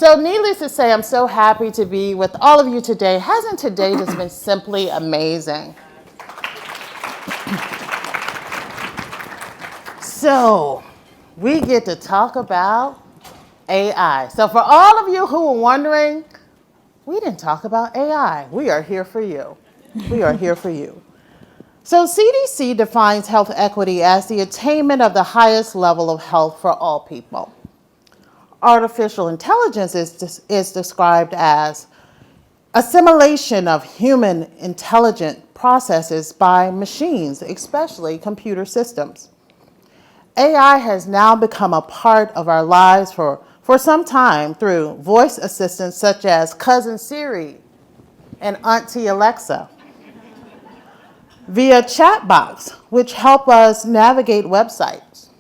So needless to say, I'm so happy to be with all of you today. Hasn't today just been simply amazing? So we get to talk about AI. So for all of you who were wondering, we didn't talk about AI. We are here for you. We are here for you. So CDC defines health equity as the attainment of the highest level of health for all people. Artificial intelligence is described as assimilation of human intelligent processes by machines, especially computer systems. AI has now become a part of our lives for some time through voice assistants such as Cousin Siri and Auntie Alexa, via chatbots, which help us navigate websites.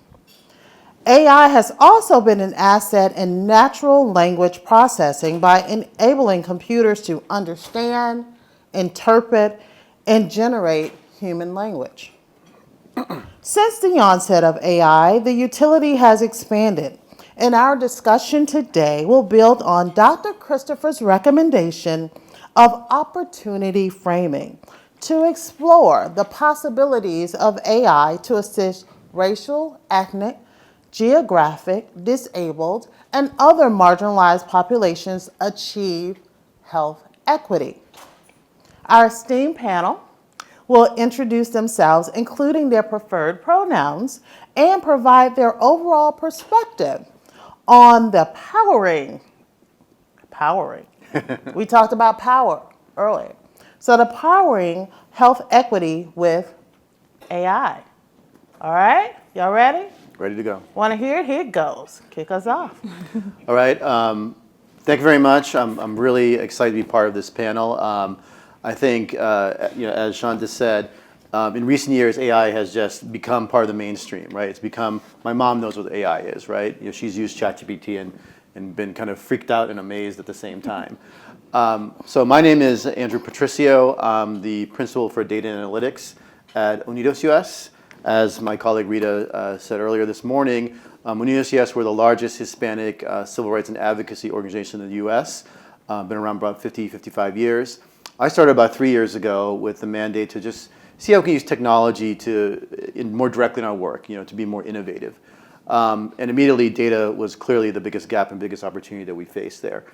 AI has also been an asset in natural language processing by enabling computers to understand, interpret, and generate human language. Since the onset of AI, the utility has expanded, and our discussion today will build on Dr. Christopher's recommendation of opportunity framing to explore the possibilities of AI to assist racial, ethnic, geographic, disabled, and other marginalized populations achieve health equity. Our esteemed panel will introduce themselves, including their preferred pronouns, and provide their overall perspective on the powering. We talked about power earlier. So the powering health equity with AI. All right, y'all ready? Ready to go. Want to hear it? Here it goes. Kick us off. All right. Thank you very much. I'm really excited to be part of this panel. I think, as Shonta said, in recent years, AI has just become part of the mainstream, right? It's become, my mom knows what AI is, right? She's used ChatGPT and been kind of freaked out and amazed at the same time. So my name is Andrew Patricio. I'm the principal for data analytics at UnidosUS. As my colleague Rita said earlier this morning, UnidosUS, we're the largest Hispanic civil rights and advocacy organization in the US. Been around about 55 years. I started about 3 years ago with the mandate to just see how we can use technology more directly in our work, to be more innovative. And immediately data was clearly the biggest gap and biggest opportunity that we faced there.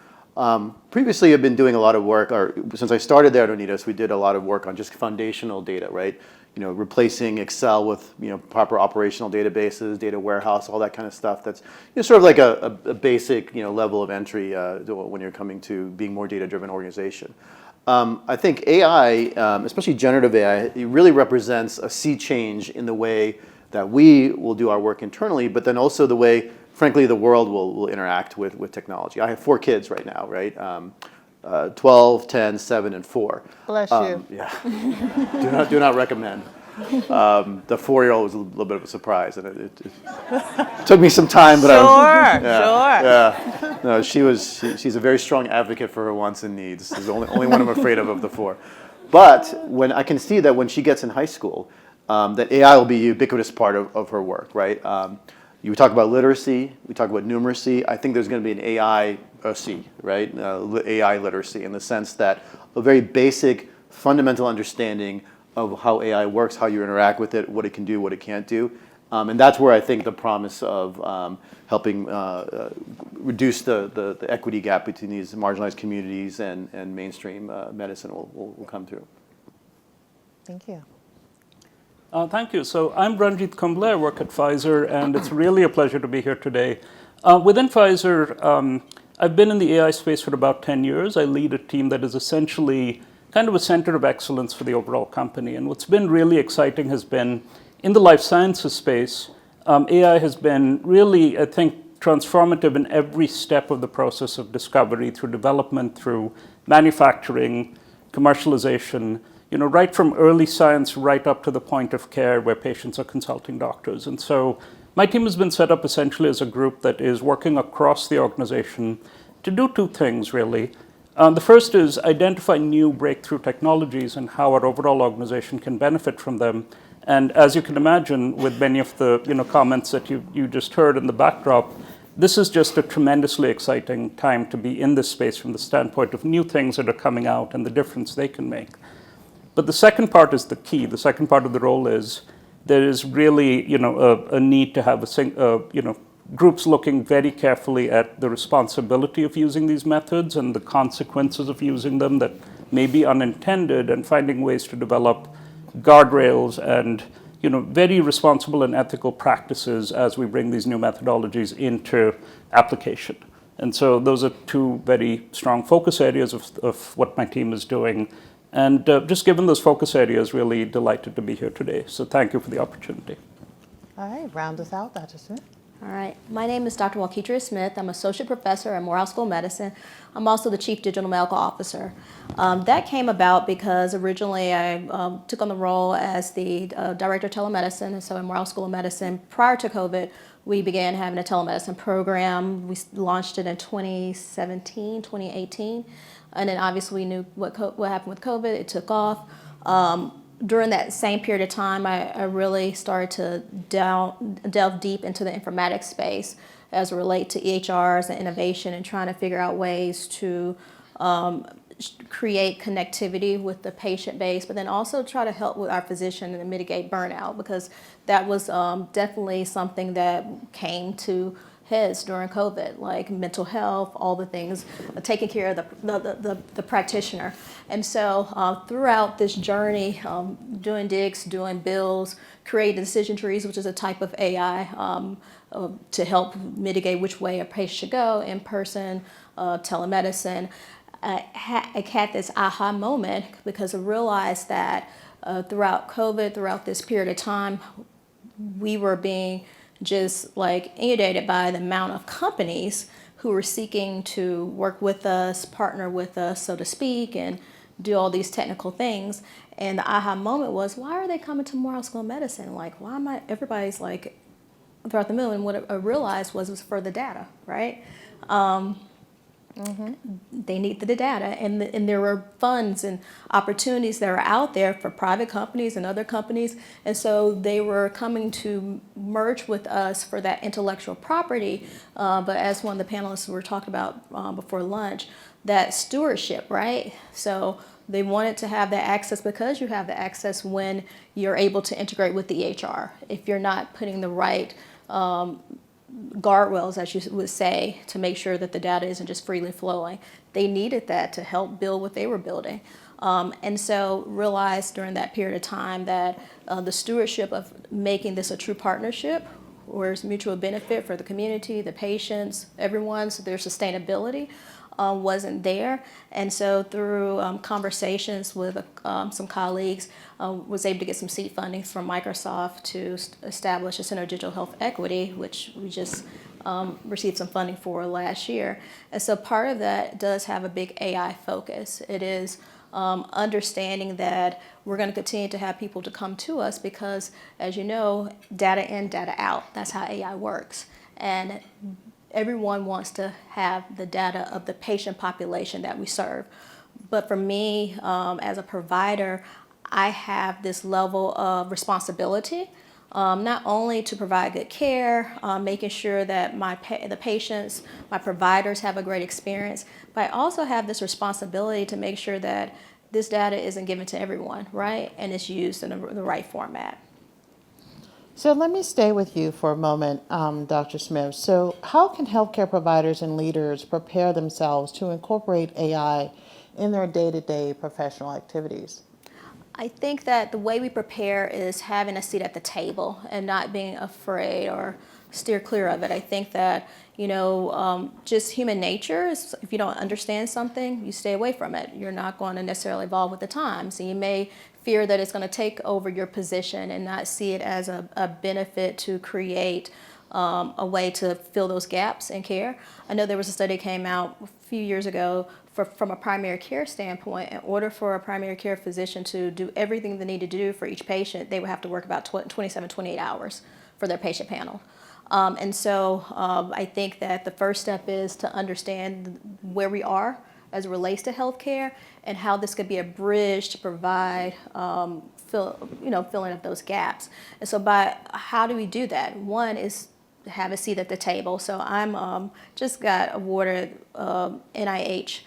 Previously, I've been doing a lot of work, or since I started there at Unidos, we did a lot of work on just foundational data, right? Replacing Excel with proper operational databases, data warehouse, all that kind of stuff. That's sort of like a basic level of entry when you're coming to being more data-driven organization. I think AI, especially generative AI, it really represents a sea change in the way that we will do our work internally, but then also the way, frankly, the world will interact with technology. I have 4 kids right now, right? 12, 10, 7, and 4. Bless you. Yeah. do not recommend. The 4-year-old was a little bit of a surprise, and it took me some time. But Sure. Yeah. No, she's a very strong advocate for her wants and needs. She's the only one I'm afraid of the 4. But when I can see that when she gets in high school, that AI will be a ubiquitous part of her work, right? You talk about literacy, we talk about numeracy. I think there's going to be an AI right? AI literacy, in the sense that a very basic, fundamental understanding of how AI works, how you interact with it, what it can do, what it can't do. And that's where I think the promise of helping reduce the equity gap between these marginalized communities and mainstream medicine will come through. Thank you. Thank you. So I'm Ranjit Kumble. I work at Pfizer, and it's really a pleasure to be here today. Within Pfizer, I've been in the AI space for about 10 years. I lead a team that is essentially kind of a center of excellence for the overall company. And what's been really exciting has been, in the life sciences space, AI has been really, I think, transformative in every step of the process of discovery, through development, through manufacturing, commercialization, right from early science right up to the point of care where patients are consulting doctors. And so my team has been set up essentially as a group that is working across the organization to do 2 things, really. The first is identify new breakthrough technologies and how our overall organization can benefit from them. And as you can imagine, with many of the comments that you just heard in the backdrop, this is just a tremendously exciting time to be in this space from the standpoint of new things that are coming out and the difference they can make. But the second part is the key. The second part of the role is there is really, a need to have groups looking very carefully at the responsibility of using these methods and the consequences of using them that may be unintended, and finding ways to develop guardrails and very responsible and ethical practices as we bring these new methodologies into application. And so those are two very strong focus areas of what my team is doing. And just given those focus areas, really delighted to be here today. So thank you for the opportunity. All right, round us out, Dr. Smith. All right. My name is Dr. Walkitria Smith. I'm associate professor at Morehouse School of Medicine. I'm also the chief digital medical officer. That came about because originally I took on the role as the director of telemedicine. And so at Morehouse School of Medicine, prior to COVID, we began having a telemedicine program. We launched it in 2017, 2018. And then obviously we knew what happened with COVID. It took off. During that same period of time, I really started to delve deep into the informatics space as it relates to EHRs and innovation, and trying to figure out ways to create connectivity with the patient base, but then also try to help with our physician and mitigate burnout, because that was definitely something that came to heads during COVID, like mental health, all the things, taking care of the practitioner. And so throughout this journey, doing digs, doing bills, creating decision trees, which is a type of AI to help mitigate which way a patient should go, in person, telemedicine, I had this aha moment because I realized that throughout COVID, throughout this period of time, we were being just like inundated by the amount of companies who were seeking to work with us, partner with us, so to speak, and do all these technical things. And the aha moment was, why are they coming to Morehouse School of Medicine? Like, why am I, everybody's like throughout the middle. And what I realized was for the data, right? They need the data, and there were funds and opportunities that are out there for private companies and other companies, and so they were coming to merge with us for that intellectual property. But as one of the panelists were talking about before lunch, that stewardship, right? So they wanted to have that access because you have the access when you're able to integrate with the EHR. If you're not putting the right guardrails, as you would say, to make sure that the data isn't just freely flowing. They needed that to help build what they were building. And so realized during that period of time that the stewardship of making this a true partnership, where it's mutual benefit for the community, the patients, everyone, so their sustainability wasn't there. And so through conversations with some colleagues, was able to get some seed funding from Microsoft to establish a Center of Digital Health Equity, which we just received some funding for last year. And so part of that does have a big AI focus. It is understanding that we're going to continue to have people to come to us because, as you know, data in, data out. That's how AI works. And everyone wants to have the data of the patient population that we serve. But for me, as a provider, I have this level of responsibility, not only to provide good care, making sure that the patients, my providers have a great experience, but I also have this responsibility to make sure that this data isn't given to everyone, right? And it's used in the right format. So let me stay with you for a moment, Dr. Smith. So how can healthcare providers and leaders prepare themselves to incorporate AI in their day-to-day professional activities? I think that the way we prepare is having a seat at the table and not being afraid or steer clear of it. I think that, just human nature is if you don't understand something, you stay away from it. You're not going to necessarily evolve with the times. And you may fear that it's going to take over your position and not see it as a benefit to create a way to fill those gaps in care. I know there was a study that came out a few years ago from a primary care standpoint. In order for a primary care physician to do everything they need to do for each patient, they would have to work about 27, 28 hours for their patient panel. And so I think that the first step is to understand where we are as it relates to healthcare and how this could be a bridge to provide filling up those gaps. And so how do we do that? One is have a seat at the table. So I'm just got awarded NIH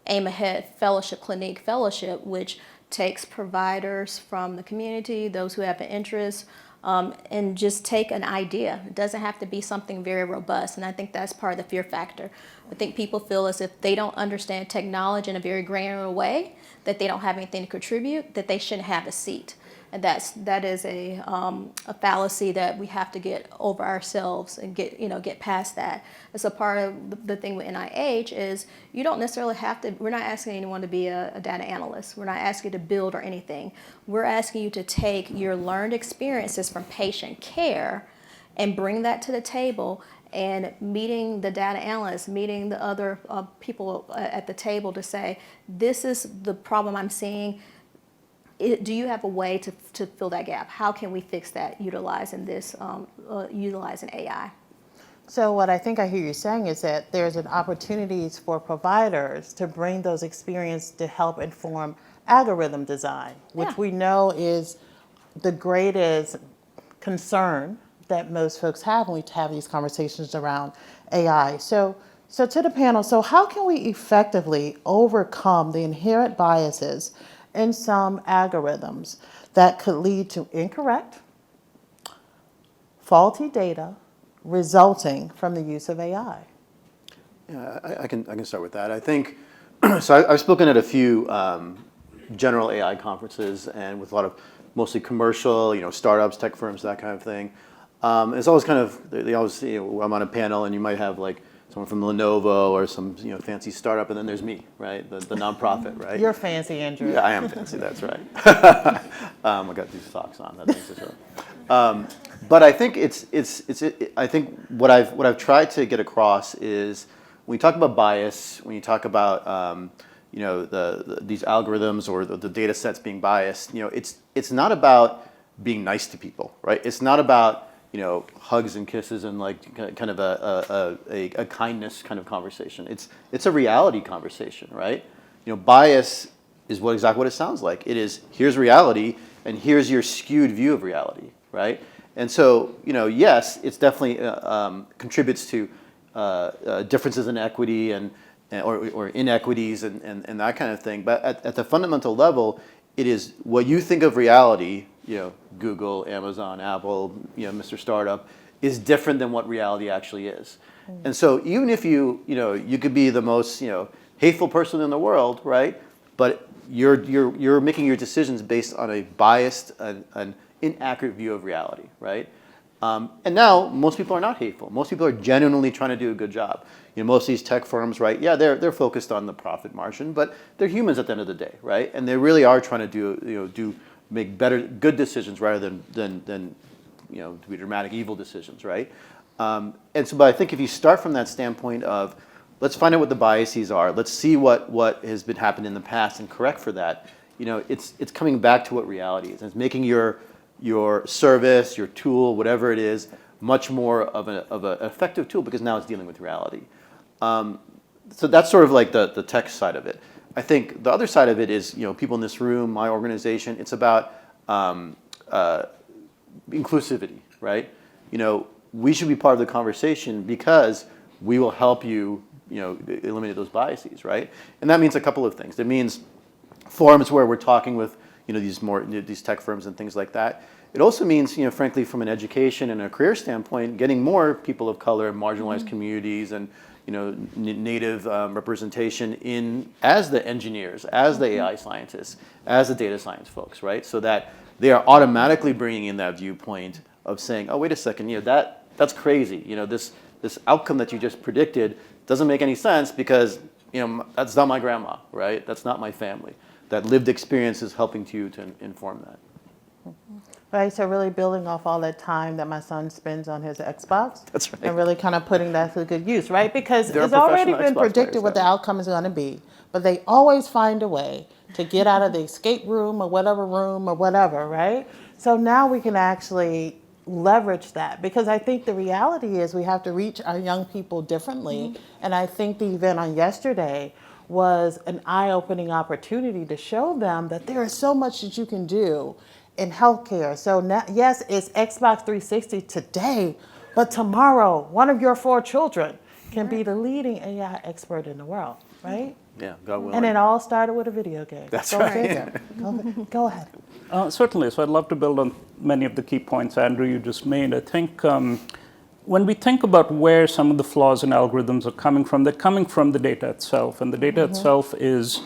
Aim Ahead Fellowship Clinique Fellowship, which takes providers from the community, those who have an interest, and just take an idea. It doesn't have to be something very robust, and I think that's part of the fear factor. I think people feel as if they don't understand technology in a very granular way, that they don't have anything to contribute, that they shouldn't have a seat. And that is a fallacy that we have to get over ourselves and get past that. It's a part of the thing with NIH is you don't necessarily have to. We're not asking anyone to be a data analyst. We're not asking you to build or anything. We're asking you to take your learned experiences from patient care and bring that to the table. And meeting the data analysts, meeting the other people at the table to say, this is the problem I'm seeing. Do you have a way to fill that gap? How can we fix that utilizing utilizing AI? So what I think I hear you saying is that there's an opportunities for providers to bring those experiences to help inform algorithm design, which we know is the greatest concern that most folks have when we have these conversations around AI. So to the panel, so how can we effectively overcome the inherent biases in some algorithms that could lead to incorrect, faulty data resulting from the use of AI? Yeah, I can start with that. I think, so I've spoken at a few general AI conferences and with a lot of mostly commercial, startups, tech firms, that kind of thing. It's always kind of, they always, I'm on a panel and you might have like someone from Lenovo or some fancy startup, and then there's me, right? The nonprofit, right? You're fancy, Andrew. Yeah, I am fancy. That's right. I got these socks on. That makes it right. But I think I think what I've tried to get across is when you talk about bias, when you talk about these algorithms or the data sets being biased, it's not about being nice to people, right? It's not about hugs and kisses and like kind of a kindness kind of conversation. It's a reality conversation, right? Bias is exactly what it sounds like. It is, here's reality and here's your skewed view of reality, right? And so, yes, it's definitely contributes to differences in equity or inequities and that kind of thing. But at the fundamental level, it is what you think of reality, Google, Amazon, Apple, Mr. Startup, is different than what reality actually is. And so even if you could be the most, hateful person in the world, right? But you're making your decisions based on a biased, an inaccurate view of reality, right? And now most people are not hateful. Most people are genuinely trying to do a good job. Most of these tech firms, right? Yeah, they're focused on the profit margin, but they're humans at the end of the day, right? And they really are trying to make good decisions rather than to be dramatic evil decisions, right? But I think if you start from that standpoint of let's find out what the biases are, let's see what has been happening in the past and correct for that. It's coming back to what reality is. And it's making your service, your tool, whatever it is, much more of an effective tool because now it's dealing with reality. So that's sort of like the tech side of it. I think the other side of it is, people in this room, my organization, it's about inclusivity, right? We should be part of the conversation because we will help you, eliminate those biases, right? And that means a couple of things. It means forums where we're talking with, these tech firms and things like that. It also means, frankly, from an education and a career standpoint, getting more people of color, marginalized communities, and native representation as the engineers, as the AI scientists, as the data science folks, right? So that they are automatically bringing in that viewpoint of saying, oh, wait a second, that's crazy. This outcome that you just predicted doesn't make any sense because that's not my grandma, right? That's not my family. That lived experience is helping you to inform that. Right, so really building off all that time that my son spends on his Xbox. That's right. And really kind of putting that to good use, right? Because They're it's already professional been Xbox predicted players, what the yeah. outcome is going to be. But they always find a way to get out of the escape room or whatever, right? So now we can actually leverage that because I think the reality is we have to reach our young people differently. And I think the event on yesterday was an eye-opening opportunity to show them that there is so much that you can do in healthcare. So now, yes, it's Xbox 360 today, But tomorrow, one of your 4 children can be the leading AI expert in the world, right? Yeah, God willing. And it all started with a video game. That's Go right. figure. Go ahead. Certainly. So I'd love to build on many of the key points, Andrew, you just made. I think when we think about where some of the flaws in algorithms are coming from, they're coming from the data itself. And the data itself is,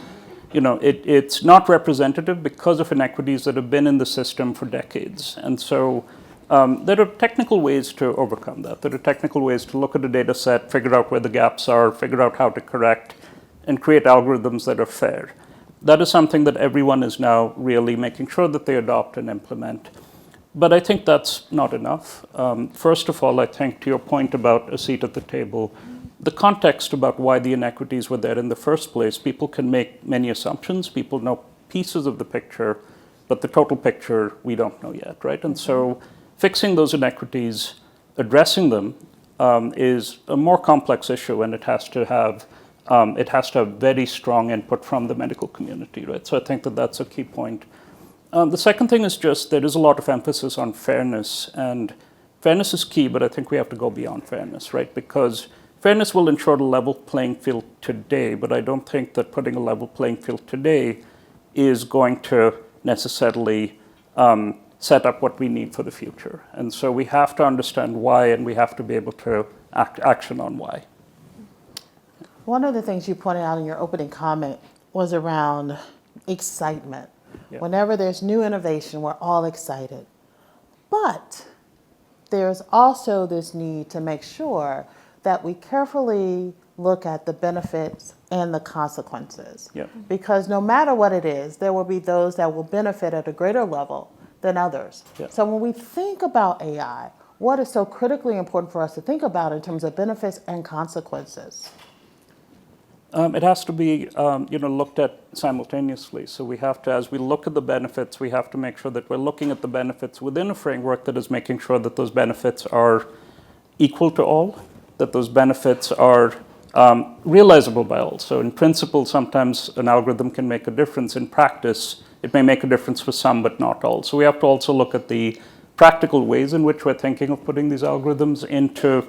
it's not representative because of inequities that have been in the system for decades. And so there are technical ways to overcome that. There are technical ways to look at a data set, figure out where the gaps are, figure out how to correct, and create algorithms that are fair. That is something that everyone is now really making sure that they adopt and implement. But I think that's not enough. First of all, I think to your point about a seat at the table, the context about why the inequities were there in the first place, people can make many assumptions. People know pieces of the picture, but the total picture we don't know yet, right? And so fixing those inequities, addressing them, is a more complex issue, and it has to have very strong input from the medical community, right? So I think that that's a key point. The second thing is just there is a lot of emphasis on fairness, and fairness is key, but I think we have to go beyond fairness, right? Because fairness will ensure a level playing field today, but I don't think that putting a level playing field today is going to necessarily set up what we need for the future. And so we have to understand why, and we have to be able to action on why. One of the things you pointed out in your opening comment was around excitement. Yeah. Whenever there's new innovation, we're all excited. But there's also this need to make sure that we carefully look at the benefits and the consequences. Yeah. Because no matter what it is, there will be those that will benefit at a greater level than others. Yeah. So when we think about AI, what is so critically important for us to think about in terms of benefits and consequences? It has to be looked at simultaneously. So we have to, as we look at the benefits, we have to make sure that we're looking at the benefits within a framework that is making sure that those benefits are equal to all, that those benefits are realizable by all. So in principle, sometimes an algorithm can make a difference. In practice, it may make a difference for some, but not all. So we have to also look at the practical ways in which we're thinking of putting these algorithms into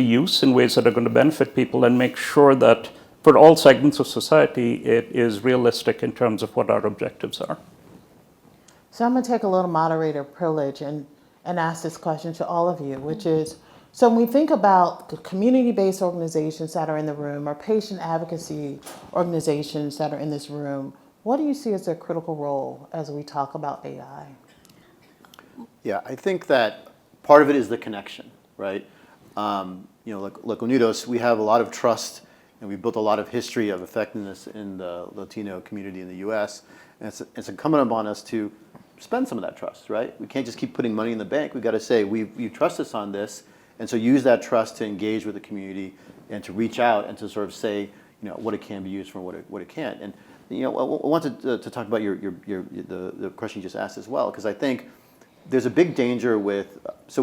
use in ways that are going to benefit people, and make sure that for all segments of society, it is realistic in terms of what our objectives are. So I'm going to take a little moderator privilege and ask this question to all of you, which is, so when we think about the community-based organizations that are in the room, or patient advocacy organizations that are in this room, what do you see as their critical role as we talk about AI? Yeah, I think that part of it is the connection, right? Like Unidos, we have a lot of trust, and we've built a lot of history of effectiveness in the Latino community in the U.S. And it's incumbent upon us to spend some of that trust, right? We can't just keep putting money in the bank. We've got to say, you trust us on this, and so use that trust to engage with the community and to reach out and to sort of say, what it can be used for, and what it can't. And I wanted to talk about the question you just asked as well, because I think there's a big danger with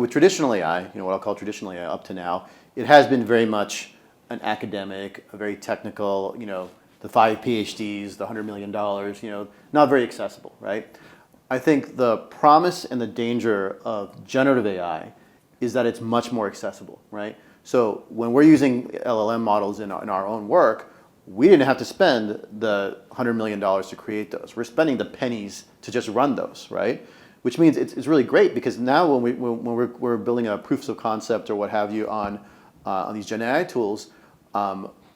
traditional AI, what I'll call traditional AI up to now, it has been very much an academic, a very technical, the 5 PhDs, the $100 million, not very accessible, right? I think the promise and the danger of generative AI is that it's much more accessible, right? So when we're using LLM models in our own work, we didn't have to spend the $100 million to create those. We're spending the pennies to just run those, right? Which means it's really great, because now when we're building a proofs of concept or what have you on these Gen AI tools,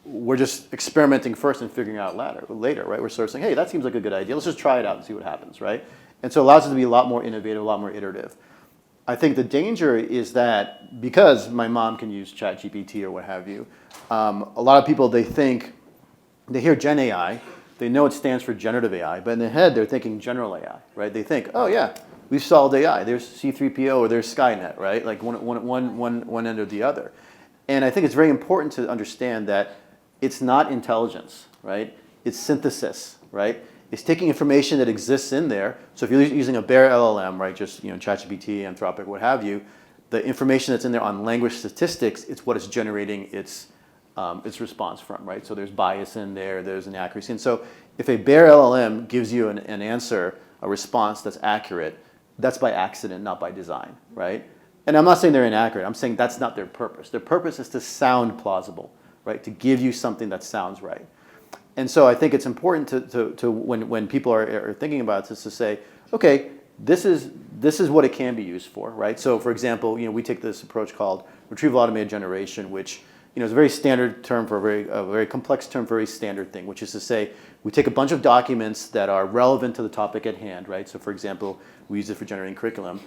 we're just experimenting first and figuring out later, right? We're sort of saying, hey, that seems like a good idea. Let's just try it out and see what happens, right? And so it allows us to be a lot more innovative, a lot more iterative. I think the danger is that because my mom can use ChatGPT or what have you, a lot of people, they hear Gen AI, they know it stands for generative AI, but in their head they're thinking general AI, right? They think, oh yeah, we've solved AI. There's C3PO or there's Skynet, right? Like one end or the other. And I think it's very important to understand that it's not intelligence, right? It's synthesis, right? It's taking information that exists in there. So if you're using a bare LLM, right, just ChatGPT, Anthropic, what have you, the information that's in there on language statistics, it's what it's generating its response from, right? So there's bias in there, there's inaccuracy. And so if a bare LLM gives you an answer, a response that's accurate, that's by accident, not by design, right? And I'm not saying they're inaccurate. I'm saying that's not their purpose. Their purpose is to sound plausible, right? To give you something that sounds right. And so I think it's important to when people are thinking about this, to say, okay, this is what it can be used for, right? So for example, we take this approach called retrieval automated generation, which is a very standard term for a very complex term for a very standard thing, which is to say we take a bunch of documents that are relevant to the topic at hand, right? So for example, we use it for generating curriculum,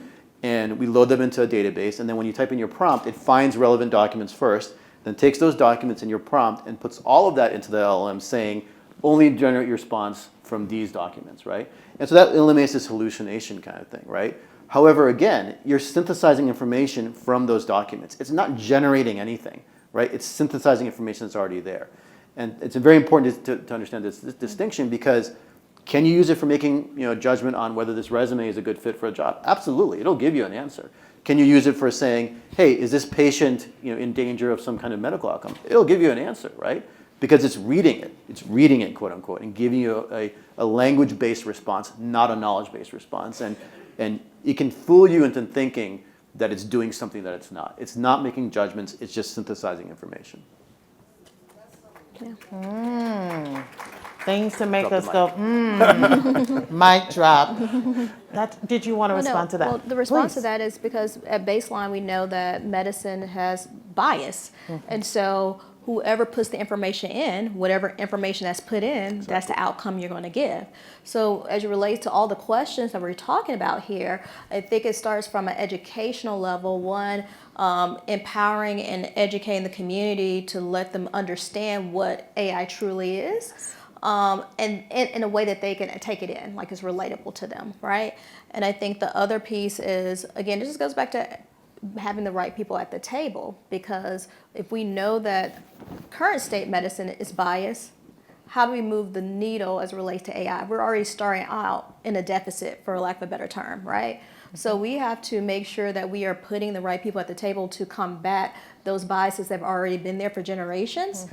and we load them into a database, and then when you type in your prompt, it finds relevant documents first, then takes those documents in your prompt and puts all of that into the LLM, saying only generate your response from these documents, right? And so that eliminates this hallucination kind of thing, right? However, again, you're synthesizing information from those documents. It's not generating anything, right? It's synthesizing information that's already there. And it's very important to understand this distinction, because can you use it for making a judgment on whether this resume is a good fit for a job? Absolutely, it'll give you an answer. Can you use it for saying, hey, is this patient in danger of some kind of medical outcome? It'll give you an answer, right? Because it's reading it. It's reading it, quote unquote, and giving you a language-based response, not a knowledge-based response. And it can fool you into thinking that it's doing something that it's not. It's not making judgments, it's just synthesizing information. Things to make Drop us the go, mic drop. Did you want to respond to that? Well, the response Please. to that is because at baseline we know that medicine has bias, and so whoever puts the information in, whatever information that's put in, that's the outcome you're going to give. So as it relates to all the questions that we're talking about here, I think it starts from an educational level. One, empowering and educating the community to let them understand what AI truly is. And in a way that they can take it in, like it's relatable to them, right? And I think the other piece is, again, this just goes back to having the right people at the table, because if we know that current state medicine is biased, how do we move the needle as it relates to AI? We're already starting out in a deficit, for lack of a better term, right? So we have to make sure that we are putting the right people at the table to combat those biases that have already been there for generations,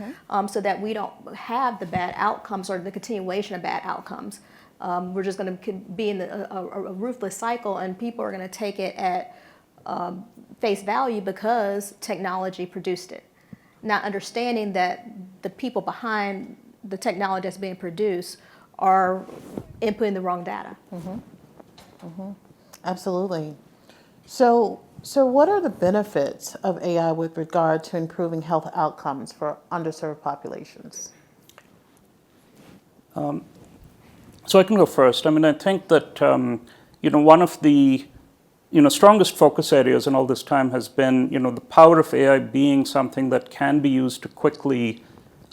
so that we don't have the bad outcomes or the continuation of bad outcomes. We're just going to be in a ruthless cycle, and people are going to take it at face value because technology produced it, not understanding that the people behind the technology that's being produced are inputting the wrong data. Absolutely. So what are the benefits of AI with regard to improving health outcomes for underserved populations? So I can go first. I mean, I think that one of the strongest focus areas in all this time has been the power of AI being something that can be used to quickly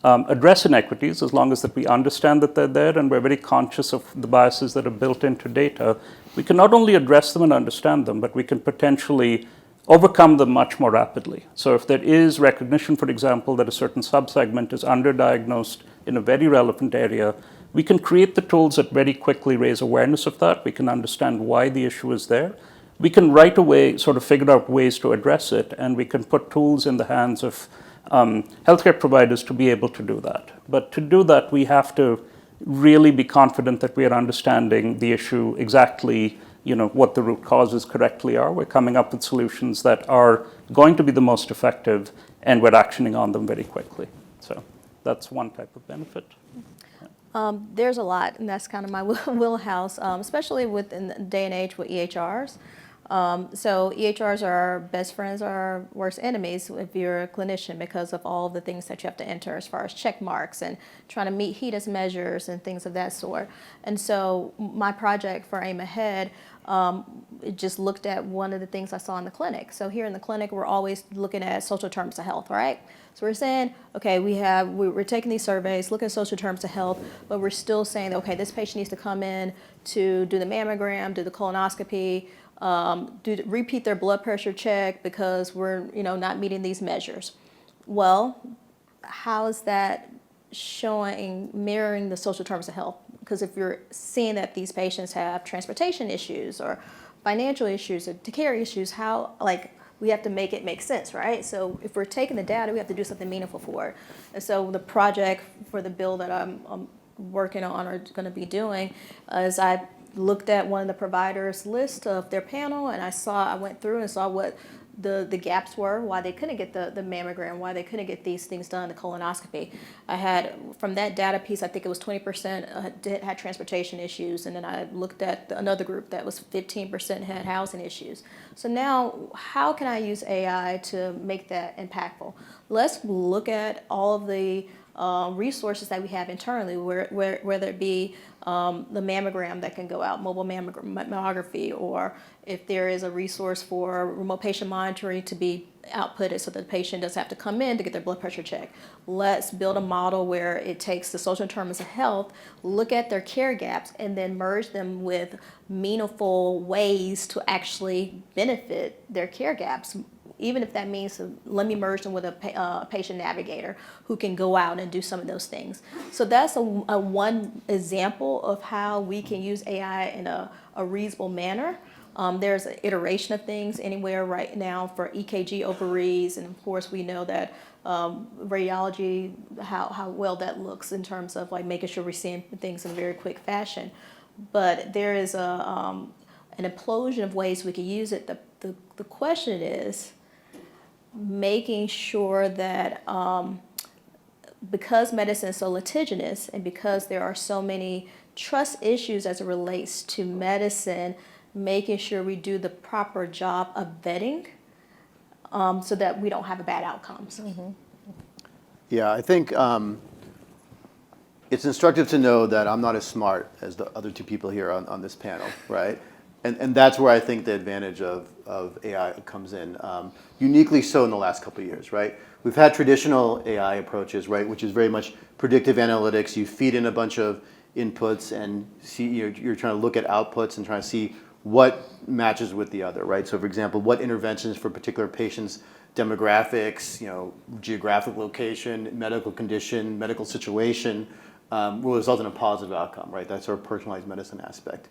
address inequities, as long as that we understand that they're there and we're very conscious of the biases that are built into data. We can not only address them and understand them, but we can potentially overcome them much more rapidly. So if there is recognition, for example, that a certain subsegment is underdiagnosed in a very relevant area, we can create the tools that very quickly raise awareness of that. We can understand why the issue is there. We can right away sort of figure out ways to address it, and we can put tools in the hands of healthcare providers to be able to do that. But to do that, we have to really be confident that we are understanding the issue exactly, what the root causes correctly are. We're coming up with solutions that are going to be the most effective, and we're actioning on them very quickly. So that's one type of benefit. There's a lot, and that's kind of my wheelhouse, especially within the day and age with EHRs. So EHRs are our best friends, our worst enemies if you're a clinician, because of all the things that you have to enter as far as check marks and trying to meet HEDIS measures and things of that sort. And so my project for AIM Ahead, it just looked at one of the things I saw in the clinic. So here in the clinic, we're always looking at social terms of health, right? So we're saying, okay, we're taking these surveys, looking at social terms of health, but we're still saying, okay, this patient needs to come in to do the mammogram, do the colonoscopy, repeat their blood pressure check because we're not meeting these measures. Well, how is that mirroring the social terms of health? Because if you're seeing that these patients have transportation issues or financial issues or care issues, we have to make it make sense, right? So if we're taking the data, we have to do something meaningful for it. And so the project for the bill that I'm working on or going to be doing is I looked at one of the providers' list of their panel, and I went through and saw what the gaps were, why they couldn't get the mammogram, why they couldn't get these things done, the colonoscopy. I had, from that data piece, I think it was 20% had transportation issues, and then I looked at another group that was 15% had housing issues. So now, how can I use AI to make that impactful? Let's look at all of the resources that we have internally, whether it be the mammogram that can go out, mobile mammography, or if there is a resource for remote patient monitoring to be outputted so that the patient doesn't have to come in to get their blood pressure checked. Let's build a model where it takes the social determinants of health, look at their care gaps, and then merge them with meaningful ways to actually benefit their care gaps. Even if that means, let me merge them with a patient navigator who can go out and do some of those things. So that's a one example of how we can use AI in a reasonable manner. There's an iteration of things anywhere right now for EKG ovaries, and of course we know that radiology, how well that looks in terms of like making sure we're seeing things in a very quick fashion. But there is an implosion of ways we can use it. The question is making sure that because medicine is so litigious and because there are so many trust issues as it relates to medicine, making sure we do the proper job of vetting so that we don't have bad outcomes. Mm-hmm. Yeah, I think it's instructive to know that I'm not as smart as the other two people here on this panel, right? And that's where I think the advantage of AI comes in, uniquely so in the last couple of years, right? We've had traditional AI approaches, right, which is very much predictive analytics. You feed in a bunch of inputs and see you're trying to look at outputs and trying to see what matches with the other, right? So for example, what interventions for particular patients' demographics, geographic location, medical condition, medical situation will result in a positive outcome, right? That's our personalized medicine aspect.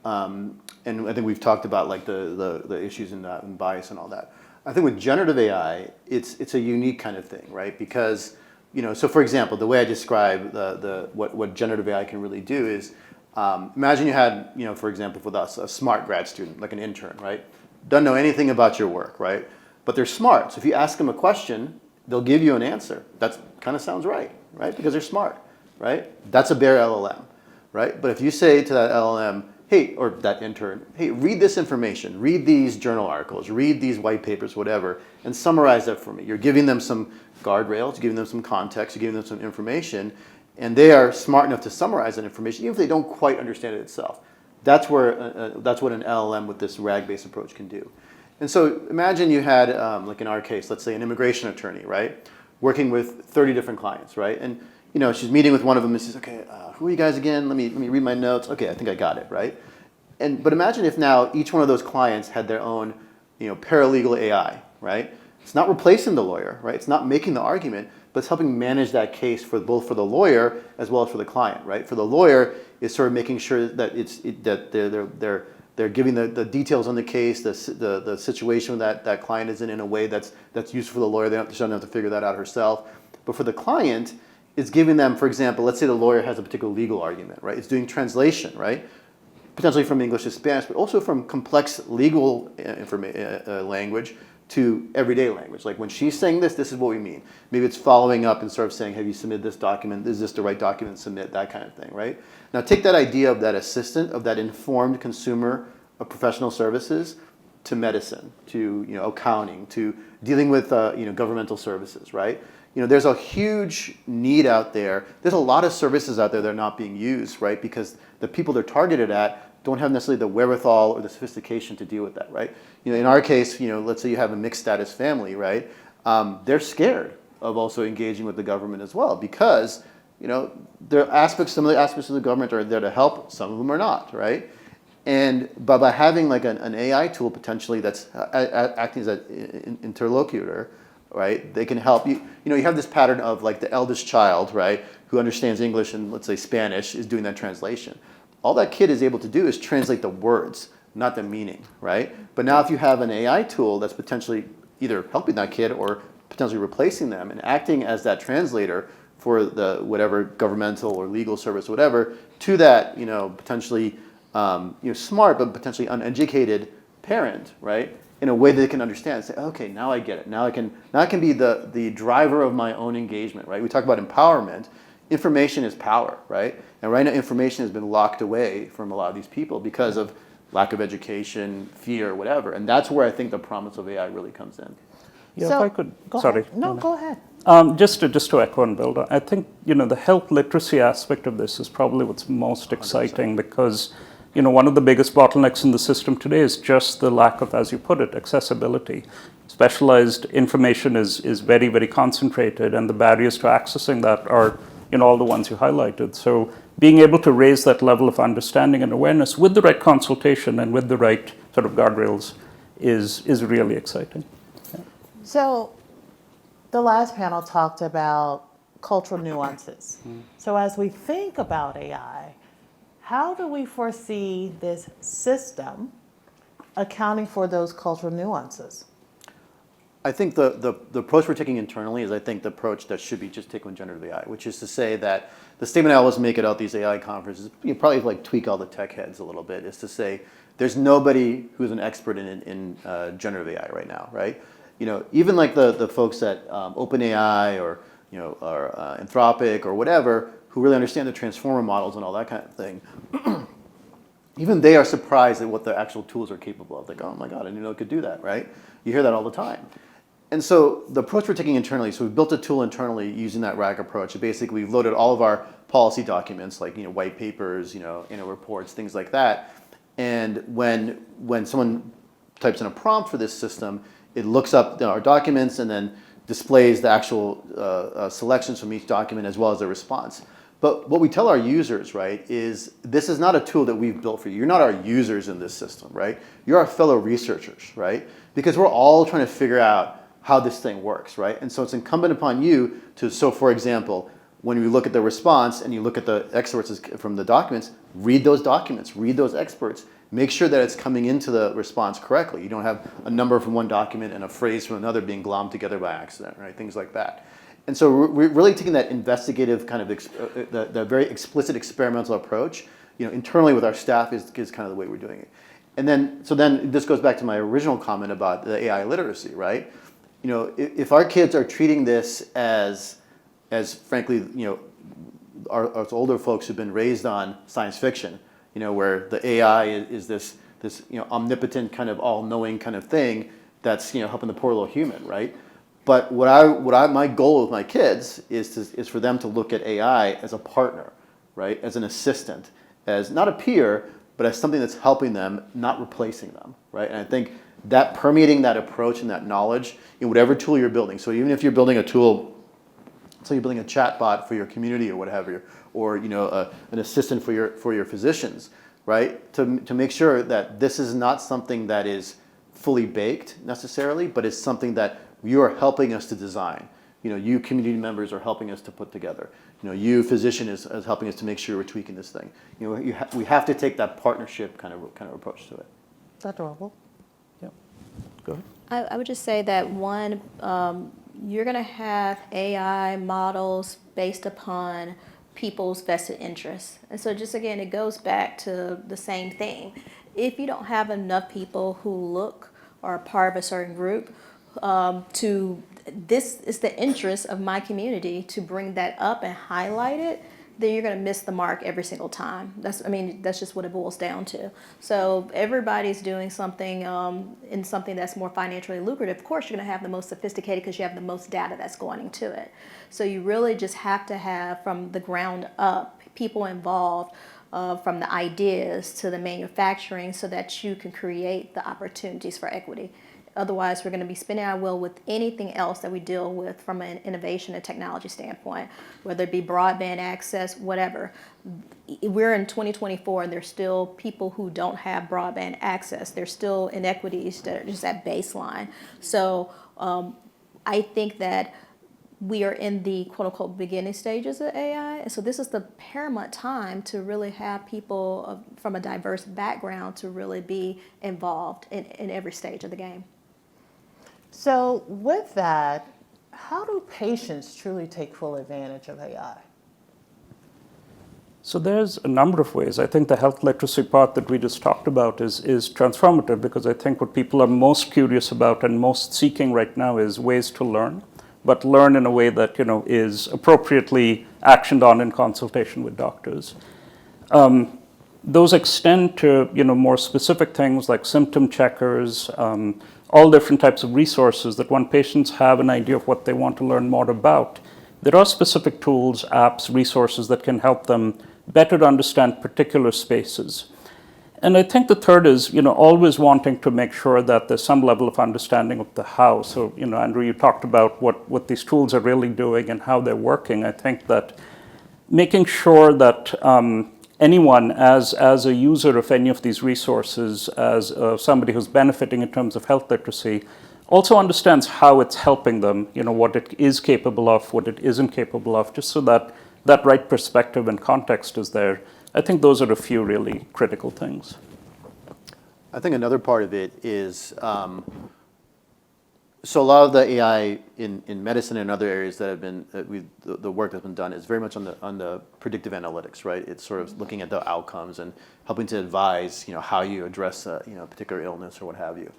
And I think we've talked about like the issues in that and bias and all that. I think with generative AI, it's a unique kind of thing, right? Because so for example, the way I describe what generative AI can really do is imagine you had for example with us a smart grad student like an intern, right? Doesn't know anything about your work, right? But they're smart. So if you ask them a question, they'll give you an answer. That kind of sounds right? Because they're smart, right? That's a bare LLM, right? But if you say to that LLM, hey, or that intern, hey, read this information, read these journal articles, read these white papers, whatever, and summarize that for me. You're giving them some guardrails, you're giving them some context, you're giving them some information, and they are smart enough to summarize that information, even if they don't quite understand it itself. That's what an LLM with this RAG-based approach can do. And so imagine you had, like in our case, let's say an immigration attorney, right, working with 30 different clients, right, and she's meeting with one of them and says, okay, who are you guys again? Let me read my notes. Okay, I think I got it, right? But imagine if now each one of those clients had their own, paralegal AI, right? It's not replacing the lawyer, right? It's not making the argument, but it's helping manage that case for both for the lawyer as well as for the client, right? For the lawyer, it's sort of making sure that they're giving the details on the case, the situation that client is in a way that's useful for the lawyer. She doesn't have to figure that out herself. But for the client, it's giving them, for example, let's say the lawyer has a particular legal argument, right? It's doing translation, right? Potentially from English to Spanish, but also from complex legal language to everyday language. Like when she's saying this is what we mean. Maybe it's following up and sort of saying, have you submitted this document? Is this the right document to submit? That kind of thing, right? Now take that idea of that assistant, of that informed consumer of professional services to medicine, to accounting, to dealing with governmental services, right? There's a huge need out there. There's a lot of services out there that are not being used, right? Because the people they're targeted at don't have necessarily the wherewithal or the sophistication to deal with that, right? In our case, let's say you have a mixed status family, right? They're scared of also engaging with the government as well because, some of the aspects of the government are there to help, some of them are not, right? And by having like an AI tool potentially that's acting as an interlocutor, right? They can help you. You have this pattern of like the eldest child, right, who understands English and let's say Spanish is doing that translation. All that kid is able to do is translate the words, not the meaning, right? But now if you have an AI tool that's potentially either helping that kid or potentially replacing them and acting as that translator for the whatever governmental or legal service, whatever, to that potentially smart but potentially uneducated parent, right, in a way that they can understand. Say, okay, now I get it. Now I can be the driver of my own engagement, right? We talk about empowerment. Information is power, right? And right now, information has been locked away from a lot of these people because of lack of education, fear, whatever. And that's where I think the promise of AI really comes in. Yeah, So, if I could, go sorry. ahead. No, go ahead. Just to echo and build on, I think, the health literacy aspect of this is probably what's most exciting 100%. because, one of the biggest bottlenecks in the system today is just the lack of, as you put it, accessibility. Specialized information is very, very concentrated, and the barriers to accessing that are, all the ones you highlighted. So being able to raise that level of understanding and awareness with the right consultation and with the right sort of guardrails is really exciting. So the last panel talked about cultural nuances. So as we think about AI, how do we foresee this system accounting for those cultural nuances? I think the approach we're taking internally is, I think, the approach that should be just taken with generative AI, which is to say that the statement I always make at all these AI conferences, you probably like tweak all the tech heads a little bit, is to say there's nobody who's an expert in generative AI right now, right? Even like the folks at OpenAI or Anthropic or whatever, who really understand the transformer models and all that kind of thing, even they are surprised at what the actual tools are capable of. Like, oh my God, I didn't know it could do that, right? You hear that all the time. And so the approach we're taking internally, so we've built a tool internally using that RAG approach. Basically, we've loaded all of our policy documents, like white papers, annual reports, things like that. And when someone types in a prompt for this system, it looks up our documents and then displays the actual selections from each document as well as the response. But what we tell our users, right, is this is not a tool that we've built for you. You're not our users in this system, right? You're our fellow researchers, right? Because we're all trying to figure out how this thing works, right? And so it's incumbent upon you to, so for example, when you look at the response and you look at the excerpts from the documents, read those documents, read those experts, make sure that it's coming into the response correctly. You don't have a number from one document and a phrase from another being glommed together by accident, right? Things like that. And so we're really taking that investigative kind of, the very explicit experimental approach, internally with our staff is kind of the way we're doing it. And then, so then this goes back to my original comment about the AI literacy, right? If our kids are treating this as frankly, our older folks who've been raised on science fiction, where the AI is this omnipotent kind of all-knowing kind of thing that's helping the poor little human, right? But my goal with my kids is for them to look at AI as a partner, right? As an assistant, as not a peer, but as something that's helping them, not replacing them, right? And I think that permeating that approach and that knowledge in whatever tool you're building. So even if you're building a tool, so you're building a chat bot for your community or whatever, or an assistant for your physicians, right? To make sure that this is not something that is fully baked necessarily, but is something that you are helping us to design. You community members are helping us to put together. You physician is helping us to make sure we're tweaking this thing. We have to take that partnership kind of approach to it. Dr. Rubble? Yeah, go ahead. I would just say that one, you're going to have AI models based upon people's vested interests. And so just again, it goes back to the same thing. If you don't have enough people who look or are part of a certain group, this is the interest of my community to bring that up and highlight it, then you're going to miss the mark every single time. That's just what it boils down to. So everybody's doing something in something that's more financially lucrative. Of course, you're going to have the most sophisticated because you have the most data that's going into it. So you really just have to have, from the ground up, people involved, from the ideas to the manufacturing, so that you can create the opportunities for equity. Otherwise, we're going to be spinning our wheel with anything else that we deal with from an innovation and technology standpoint, whether it be broadband access, whatever. We're in 2024, and there's still people who don't have broadband access. There's still inequities that are just at baseline. So I think that we are in the quote-unquote beginning stages of AI. And so this is the paramount time to really have people from a diverse background to really be involved in every stage of the game. So with that, how do patients truly take full advantage of AI? So there's a number of ways. I think the health literacy part that we just talked about is transformative, because I think what people are most curious about and most seeking right now is ways to learn, but learn in a way that is appropriately actioned on in consultation with doctors. Those extend to more specific things like symptom checkers, all different types of resources that when patients have an idea of what they want to learn more about, there are specific tools, apps, resources that can help them better understand particular spaces. And I think the third is, always wanting to make sure that there's some level of understanding of the how. So, Andrew, you talked about what these tools are really doing and how they're working. I think that making sure that anyone, as a user of any of these resources, as somebody who's benefiting in terms of health literacy, also understands how it's helping them, what it is capable of, what it isn't capable of, just so that that right perspective and context is there. I think those are a few really critical things. I think another part of it is, so a lot of the AI in medicine and other areas that have been, the work that's been done is very much on the predictive analytics, right? It's sort of looking at the outcomes and helping to advise, how you address a particular illness or what have you.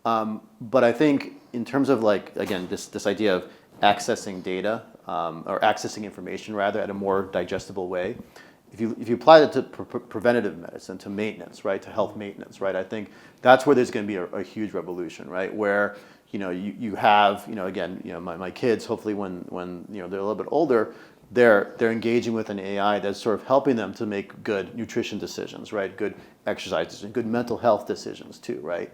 But I think in terms of again, this idea of accessing data, or accessing information rather, at a more digestible way, if you apply that to preventative medicine, to maintenance, right, to health maintenance, right, I think that's where there's going to be a huge revolution, right, where you have again my kids, hopefully when they're a little bit older, they're engaging with an AI that's sort of helping them to make good nutrition decisions, right, good exercise decisions, good mental health decisions too, right,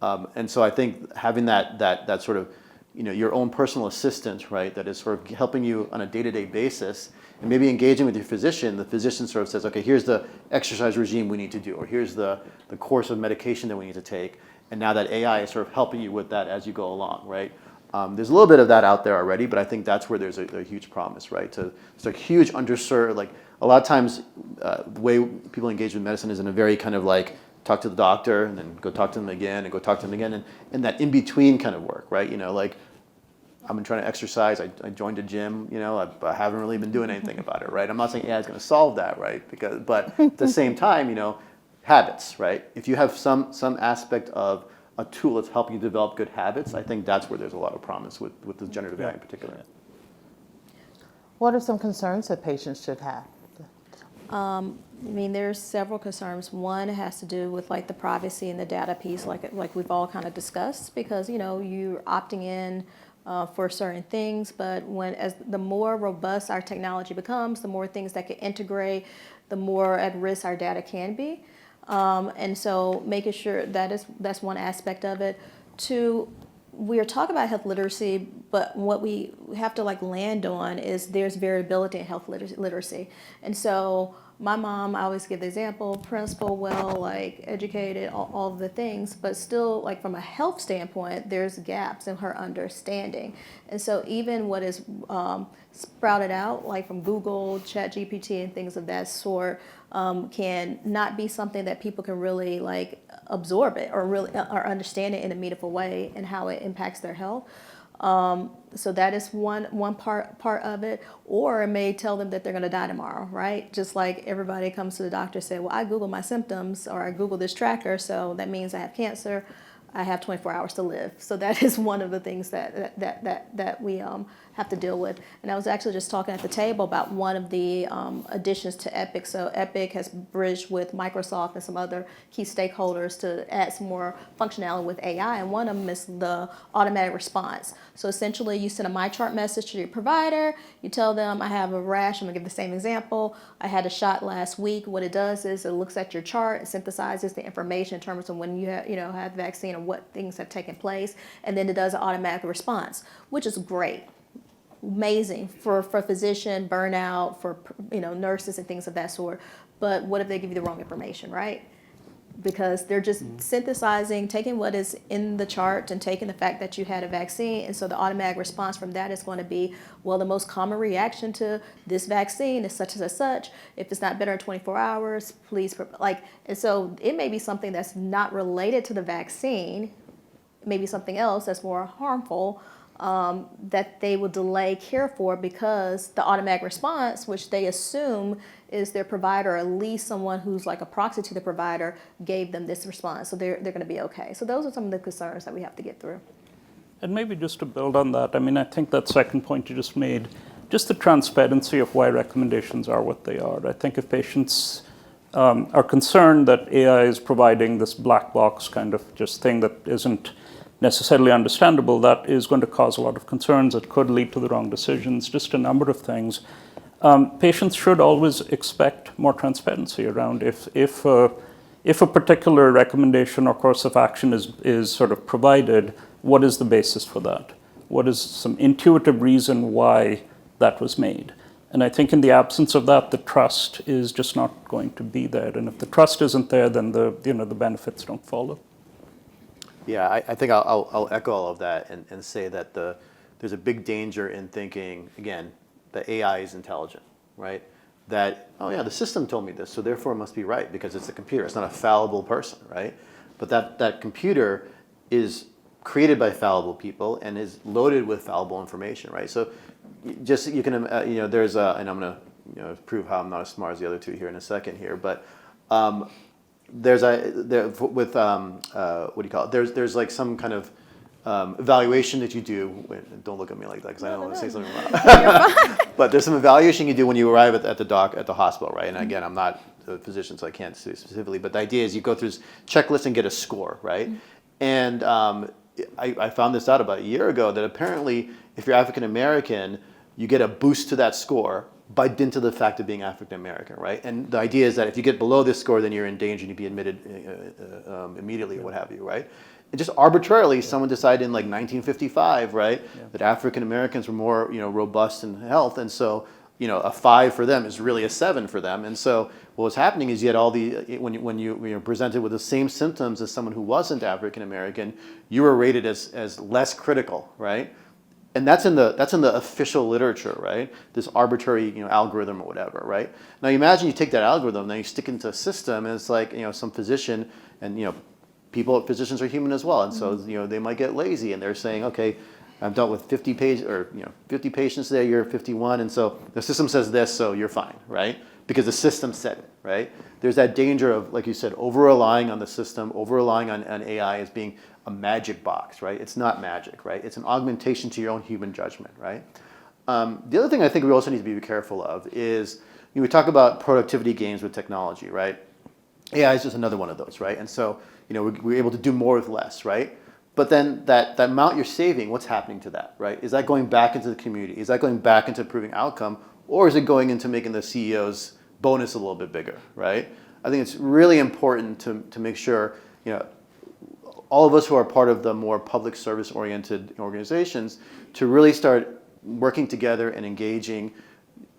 and so I think having that sort of your own personal assistant, right, that is sort of helping you on a day-to-day basis, and maybe engaging with your physician. The physician sort of says, okay, here's the exercise regime we need to do, or here's the course of medication that we need to take, and now that AI is sort of helping you with that as you go along, right? There's a little bit of that out there already, but I think that's where there's a huge promise, right? It's a huge underserved, a lot of times the way people engage with medicine is in a very kind of talk to the doctor and then go talk to them again and go talk to them again, and that in-between kind of work, right? I've been trying to exercise, I joined a gym, I haven't really been doing anything about it, right? I'm not saying AI is going to solve that, right? But at the same time, habits, right? If you have some aspect of a tool that's helping you develop good habits, I think that's where there's a lot of promise with the generative AI in particular. What are some concerns that patients should have? There's several concerns. One has to do with the privacy and the data piece, like we've all kind of discussed, because you're opting in for certain things, but the more robust our technology becomes, the more things that can integrate, the more at risk our data can be, and so making sure that's one aspect of it. Two, we are talking about health literacy, but what we have to land on is there's variability in health literacy, and so my mom, I always give the example, principal, educated, all of the things, but still, from a health standpoint, there's gaps in her understanding. And so even what is sprouted out, from Google, ChatGPT, and things of that sort, can not be something that people can really absorb it or understand it in a meaningful way and how it impacts their health. So that is one part of it, or it may tell them that they're going to die tomorrow, right? Just like everybody comes to the doctor and say, well, I Googled my symptoms, or I Googled this tracker, so that means I have cancer. I have 24 hours to live. So that is one of the things that we have to deal with. And I was actually just talking at the table about one of the additions to Epic. So Epic has bridged with Microsoft and some other key stakeholders to add some more functionality with AI, and one of them is the automatic response. So essentially, you send a MyChart message to your provider. You tell them, I have a rash. I'm going to give the same example. I had a shot last week. What it does is it looks at your chart, it synthesizes the information in terms of when you have the vaccine and what things have taken place, and then it does an automatic response, which is great. Amazing for physician, burnout, for nurses and things of that sort. But what if they give you the wrong information, right? Because they're just synthesizing, taking what is in the chart and taking the fact that you had a vaccine, and so the automatic response from that is going to be, well, the most common reaction to this vaccine is such and such. If it's not better in 24 hours, please, and so it may be something that's not related to the vaccine, maybe something else that's more harmful. that they will delay care for because the automatic response, which they assume is their provider, or at least someone who's like a proxy to the provider, gave them this response, so they're going to be okay. So those are some of the concerns that we have to get through. And maybe just to build on that, I mean, I think that second point you just made, just the transparency of why recommendations are what they are. I think if patients are concerned that AI is providing this black box kind of just thing that isn't necessarily understandable, that is going to cause a lot of concerns. It could lead to the wrong decisions, just a number of things. Patients should always expect more transparency around if a particular recommendation or course of action is sort of provided, what is the basis for that? What is some intuitive reason why that was made? And I think in the absence of that, the trust is just not going to be there. And if the trust isn't there, then the benefits don't follow. Yeah, I think I'll echo all of that and say that there's a big danger in thinking, again, that AI is intelligent, right? That, oh yeah, the system told me this, so therefore it must be right because it's a computer. It's not a fallible person, right? But that computer is created by fallible people and is loaded with fallible information, right? So just you can, there's and I'm going to prove how I'm not as smart as the other two here in a second here, but there's what do you call it? There's like some kind of evaluation that you do. Don't look at me like that because I don't want to say something wrong. But there's some evaluation you do when you arrive at the hospital, right? And again, I'm not a physician, so I can't say specifically. But the idea is you go through this checklist and get a score, right? And I found this out about a year ago that apparently if you're African American, you get a boost to that score by dint of the fact of being African American, right? And the idea is that if you get below this score, then you're in danger and you'd be admitted immediately or what have you, right? And just arbitrarily, someone decided in like 1955, right, that African Americans were more, robust in health, and so, a 5 for them is really a 7 for them. And so what was happening is you had all when you were presented with the same symptoms as someone who wasn't African American, you were rated as less critical, right? And that's in the official literature, right? This arbitrary, algorithm or whatever, right? Now you imagine you take that algorithm, then you stick it into a system, and it's like, some physician, and physicians are human as well, and so they might get lazy, and they're saying, okay, I've dealt with 50 patients today, you're 51, and so the system says this, so you're fine, right? Because the system said it, right? There's that danger of, like you said, over-relying on the system, over-relying on AI as being a magic box, right? It's not magic, right? It's an augmentation to your own human judgment, right? The other thing I think we also need to be careful of is, we talk about productivity gains with technology, right? AI is just another one of those, right? And so, we're able to do more with less, right? But then that amount you're saving, what's happening to that, right? Is that going back into the community? Is that going back into improving outcome? Or is it going into making the CEO's bonus a little bit bigger, right? I think it's really important to make sure, all of us who are part of the more public service oriented organizations to really start working together and engaging.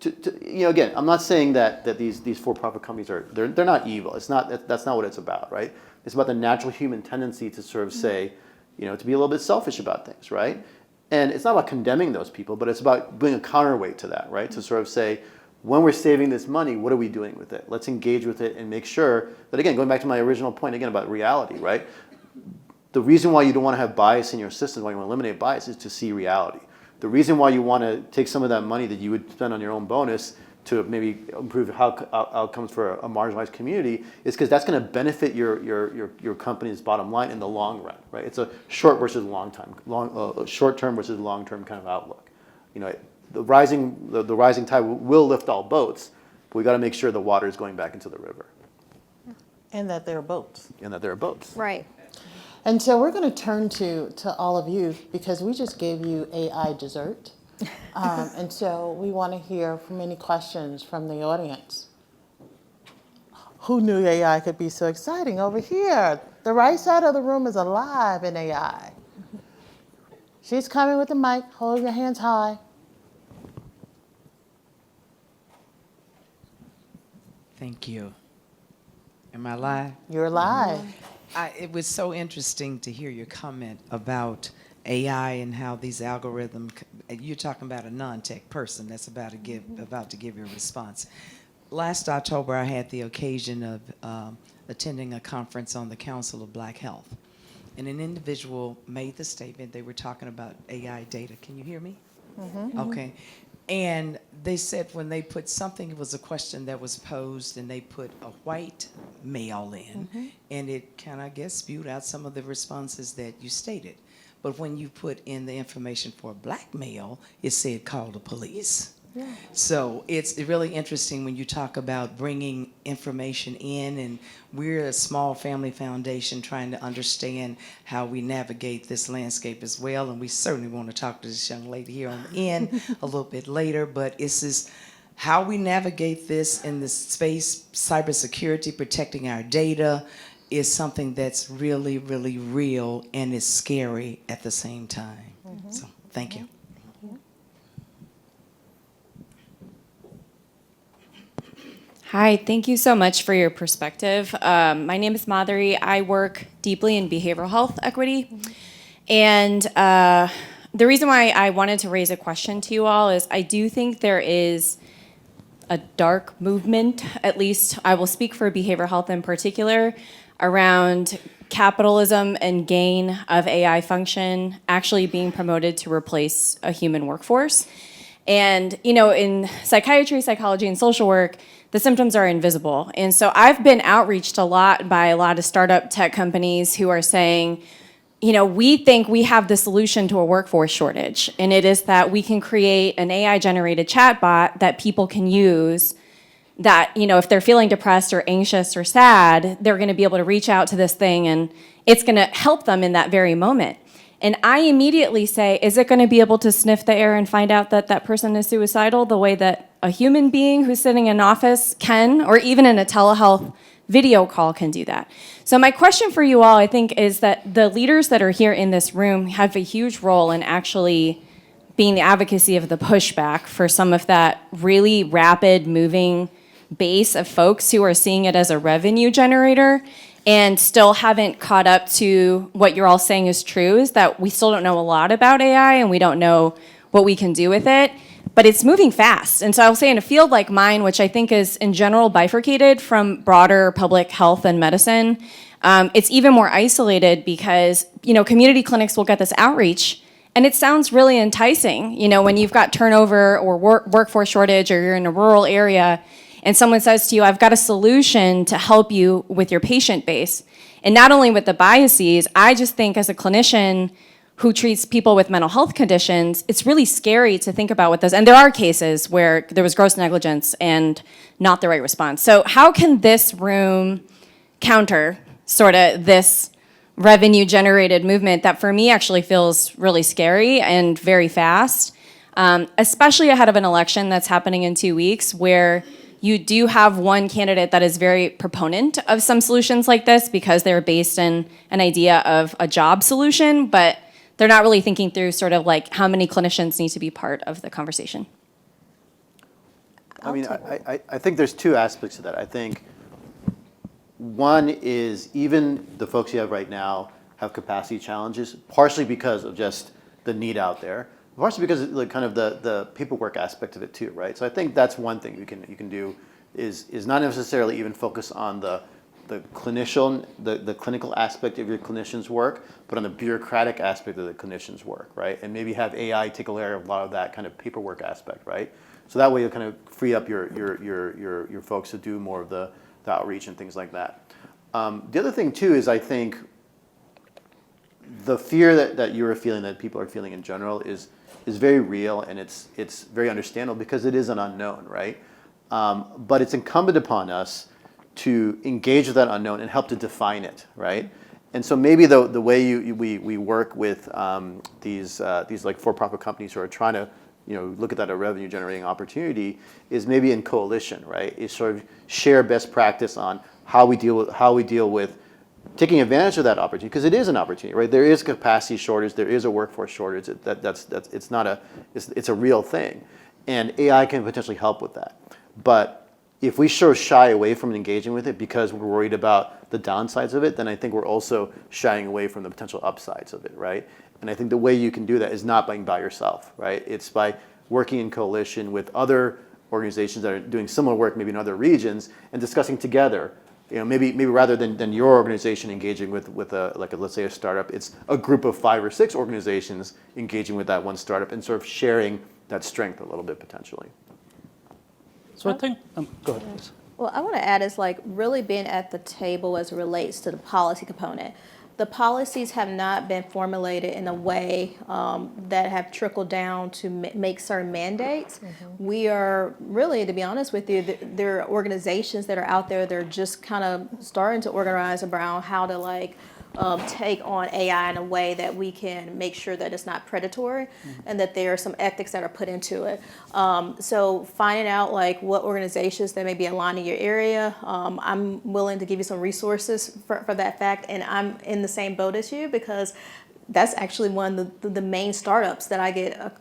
Again, I'm not saying that these for-profit companies they're not evil. That's not what it's about, right? It's about the natural human tendency to sort of say, to be a little bit selfish about things, right? And it's not about condemning those people, but it's about being a counterweight to that, right? To sort of say, when we're saving this money, what are we doing with it? Let's engage with it and make sure that, again, going back to my original point again about reality, right? The reason why you don't want to have bias in your system, why you want to eliminate bias, is to see reality. The reason why you want to take some of that money that you would spend on your own bonus to maybe improve outcomes for a marginalized community is because that's going to benefit your company's bottom line in the long run, right? It's a short versus short term versus long term kind of outlook. The rising tide will lift all boats, but we got to make sure the water is going back into the river. And that there are boats. Right. And so we're going to turn to all of you because we just gave you AI dessert. And so we want to hear from any questions from the audience. Who knew AI could be so exciting? Over here, the right side of the room is alive in AI. She's coming with the mic. Hold your hands high. Thank you. Am I live? You're live. It was so interesting to hear your comment about AI and how these algorithms, you're talking about a non-tech person that's about to give your response. Last October, I had the occasion of attending a conference on the Council of Black Health. and an individual made the statement, they were talking about AI data. Can you hear me? Okay. And they said when they put something, it was a question that was posed, and they put a white male in, and it kind of, I guess, spewed out some of the responses that you stated. But when you put in the information for a black male, it said call the police. Yeah. So it's really interesting when you talk about bringing information in, and we're a small family foundation trying to understand how we navigate this landscape as well, and we certainly want to talk to this young lady here on the end a little bit later, but it's this how we navigate this in this space, cybersecurity, protecting our data, is something that's really, really real, and is scary at the same time. So thank you. Hi, thank you so much for your perspective. My name is Madhuri. I work deeply in behavioral health equity. And the reason why I wanted to raise a question to you all is I do think there is a dark movement, at least I will speak for behavioral health in particular, around capitalism and gain of AI function actually being promoted to replace a human workforce. And, you know, in psychiatry, psychology, and social work, the symptoms are invisible. And so I've been outreached a lot by a lot of startup tech companies who are saying, you know, we think we have the solution to a workforce shortage. And it is that we can create an AI-generated chatbot that people can use that, you know, if they're feeling depressed or anxious or sad, they're going to be able to reach out to this thing and it's going to help them in that very moment. And I immediately say, is it going to be able to sniff the air and find out that that person is suicidal the way that a human being who's sitting in an office can, or even in a telehealth video call can do that? So my question for you all, I think, is that the leaders that are here in this room have a huge role in actually being the advocacy of the pushback for some of that really rapid moving base of folks who are seeing it as a revenue generator and still haven't caught up to what you're all saying is true, is that we still don't know a lot about AI and we don't know what we can do with it, but it's moving fast. And so I'll say in a field like mine, which I think is in general bifurcated from broader public health and medicine, it's even more isolated because, you know, community clinics will get this outreach and it sounds really enticing. You know, when you've got turnover or workforce shortage or you're in a rural area, and someone says to you, I've got a solution to help you with your patient base. And not only with the biases, I just think as a clinician who treats people with mental health conditions, it's really scary to think about what those, and there are cases where there was gross negligence and not the right response. So how can this room counter sort of this revenue generated movement that for me actually feels really scary and very fast, especially ahead of an election that's happening in 2 weeks where you do have one candidate that is very proponent of some solutions like this because they're based in an idea of a job solution, but they're not really thinking through sort of like how many clinicians need to be part of the conversation. I mean, I think there's two aspects to that. I think one is even the folks you have right now have capacity challenges, partially because of just the need out there. Partially because of kind of the paperwork aspect of it too, right? So I think that's one thing you can do is not necessarily even focus on the clinical aspect of your clinician's work, but on the bureaucratic aspect of the clinician's work, right? And maybe have AI take care of a lot of that kind of paperwork aspect, right? So that way you'll kind of free up your folks to do more of the outreach and things like that. The other thing too is I think the fear that you are feeling, that people are feeling in general, is very real, and it's very understandable because it is an unknown, right? But it's incumbent upon us to engage with that unknown and help to define it, right? And so maybe the way we work with these like for-profit companies who are trying to look at that as a revenue generating opportunity is maybe in coalition, right? Is sort of share best practice on how we deal with taking advantage of that opportunity, because it is an opportunity, right? There is capacity shortage, there is a workforce shortage. It's a real thing, and AI can potentially help with that. But if we sort of shy away from engaging with it because we're worried about the downsides of it, then I think we're also shying away from the potential upsides of it, right? And I think the way you can do that is not by yourself, right? It's by working in coalition with other organizations that are doing similar work, maybe in other regions, and discussing together maybe rather than your organization engaging with a let's say a startup, it's a group of 5 or 6 organizations engaging with that one startup and sort of sharing that strength a little bit potentially. So I think, go ahead, please. Well, I want to add is like really being at the table as it relates to the policy component. The policies have not been formulated in a way that have trickled down to make certain mandates. We are really, to be honest with you, there are organizations that are out there that are just kind of starting to organize around how to like take on AI in a way that we can make sure that it's not predatory and that there are some ethics that are put into it. So finding out like what organizations that may be aligned in your area, I'm willing to give you some resources for that fact, and I'm in the same boat as you because that's actually one of the main startups that I get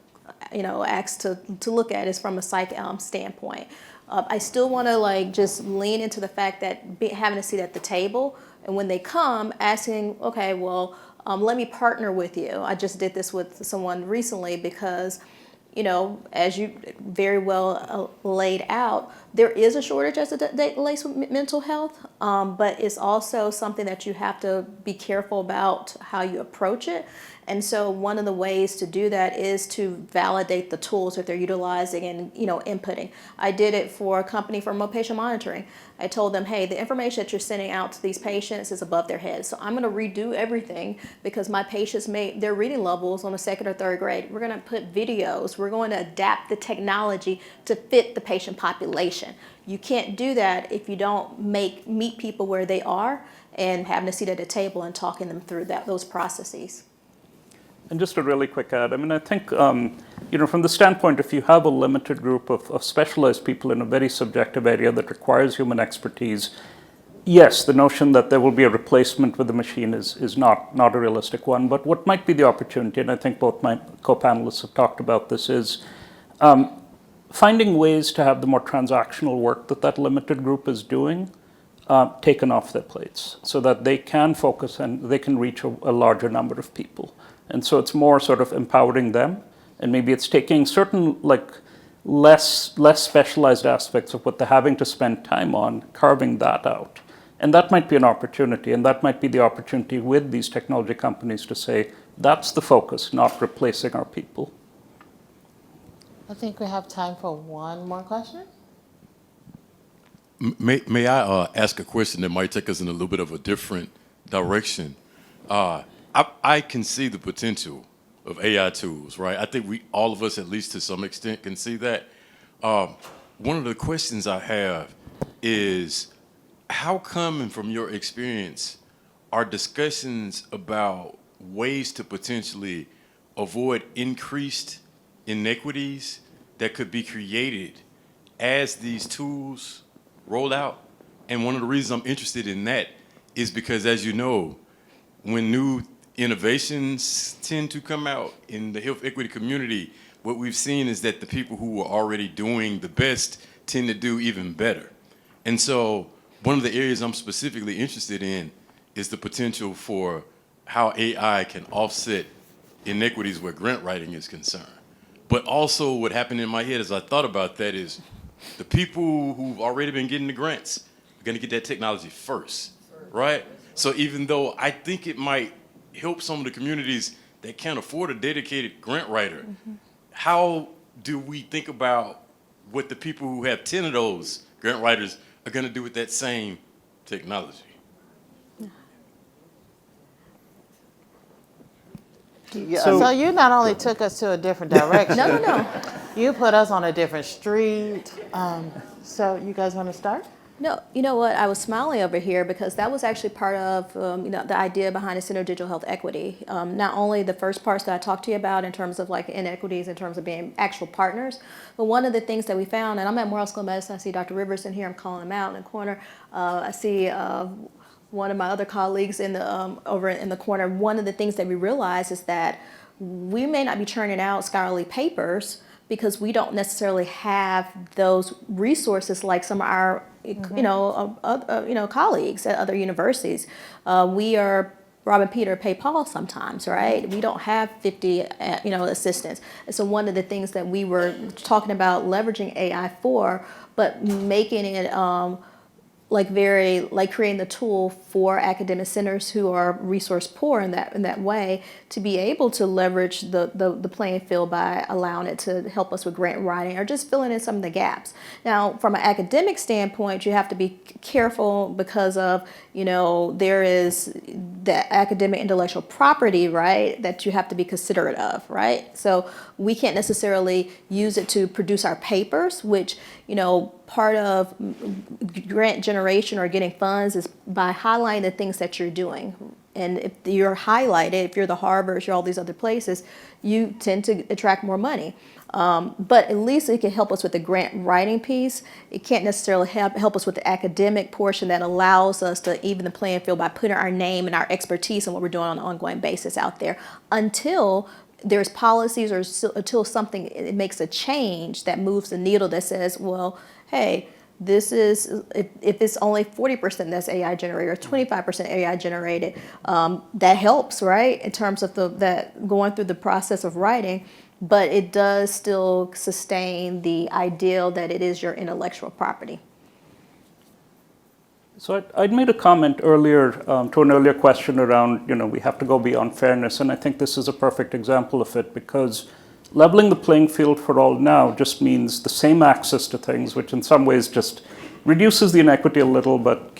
asked to look at is from a psych standpoint. I still want to like just lean into the fact that having a seat at the table, and when they come, asking, okay, well, let me partner with you. I just did this with someone recently because, as you very well laid out, there is a shortage as it relates with mental health, but it's also something that you have to be careful about how you approach it. And so one of the ways to do that is to validate the tools that they're utilizing and inputting. I did it for a company for remote patient monitoring. I told them, hey, the information that you're sending out to these patients is above their heads. So I'm going to redo everything because my patients their reading levels on a 2nd or 3rd grade. We're going to put videos. We're going to adapt the technology to fit the patient population. You can't do that if you don't meet people where they are and having a seat at a table and talking them through those processes. And just a really quick add, I think, from the standpoint, if you have a limited group of specialized people in a very subjective area that requires human expertise, yes, the notion that there will be a replacement with the machine is not a realistic one. But what might be the opportunity, and I think both my co-panelists have talked about this, is finding ways to have the more transactional work that limited group is doing taken off their plates so that they can focus and they can reach a larger number of people. And so it's more sort of empowering them, and maybe it's taking certain less specialized aspects of what they're having to spend time on, carving that out. And that might be an opportunity, and that might be the opportunity with these technology companies to say, that's the focus, not replacing our people. I think we have time for one more question. May I ask a question that might take us in a little bit of a different direction? I can see the potential of AI tools, right? I think all of us, at least to some extent, can see that. One of the questions I have is, how come, and from your experience, are discussions about ways to potentially avoid increased inequities that could be created as these tools roll out? And one of the reasons I'm interested in that is because, as you know, when new innovations tend to come out in the health equity community, what we've seen is that the people who are already doing the best tend to do even better. And so one of the areas I'm specifically interested in is the potential for how AI can offset inequities where grant writing is concerned. But also what happened in my head as I thought about that is the people who've already been getting the grants are going to get that technology first, right? So even though I think it might help some of the communities that can't afford a dedicated grant writer, how do we think about what the people who have 10 of those grant writers are going to do with that same technology? Yeah, So you not only took us to a different direction. No. You put us on a different street. So you guys want to start? No, you know what? I was smiling over here because that was actually part of the idea behind the Center of Digital Health Equity. Not only the first parts that I talked to you about in terms of like inequities, in terms of being actual partners, but one of the things that we found, and I'm at Morehouse School of Medicine, I see Dr. Rivers in here, I'm calling him out in the corner. I see one of my other colleagues over in the corner. One of the things that we realized is that we may not be churning out scholarly papers because we don't necessarily have those resources like some of our colleagues at other universities. We are Rob and Peter pay Paul sometimes, right? We don't have 50 assistants. And so one of the things that we were talking about leveraging AI for, but making it like creating the tool for academic centers who are resource poor in that way to be able to leverage the playing field by allowing it to help us with grant writing or just filling in some of the gaps. Now, from an academic standpoint, you have to be careful because of, there is the academic intellectual property, right, that you have to be considerate of, right? So we can't necessarily use it to produce our papers, which, part of grant generation or getting funds is by highlighting the things that you're doing. And if you're highlighted, if you're the Harvards, you're all these other places, you tend to attract more money. But at least it can help us with the grant writing piece. It can't necessarily help us with the academic portion that allows us to even the playing field by putting our name and our expertise and what we're doing on an ongoing basis out there until there's policies or until something it makes a change that moves the needle that says, well, hey, this is, if it's only 40% that's AI generated or 25% AI generated, that helps, right, in terms of that going through the process of writing, but it does still sustain the ideal that it is your intellectual property. So I'd made a comment earlier to an earlier question around, we have to go beyond fairness, and I think this is a perfect example of it because leveling the playing field for all now just means the same access to things, which in some ways just reduces the inequity a little, but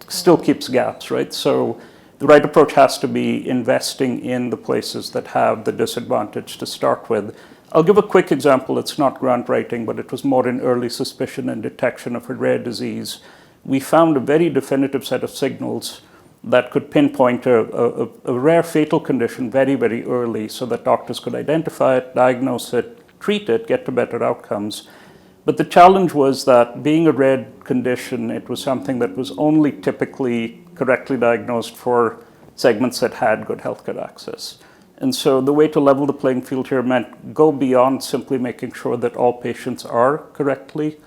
still keeps gaps, right? So the right approach has to be investing in the places that have the disadvantage to start with. I'll give a quick example. It's not grant writing, but it was more in early suspicion and detection of a rare disease. We found a very definitive set of signals that could pinpoint a rare fatal condition very, very early so that doctors could identify it, diagnose it, treat it, get to better outcomes. But the challenge was that being a rare condition, it was something that was only typically correctly diagnosed for segments that had good healthcare access. And so the way to level the playing field here meant go beyond simply making sure that all patients are correctly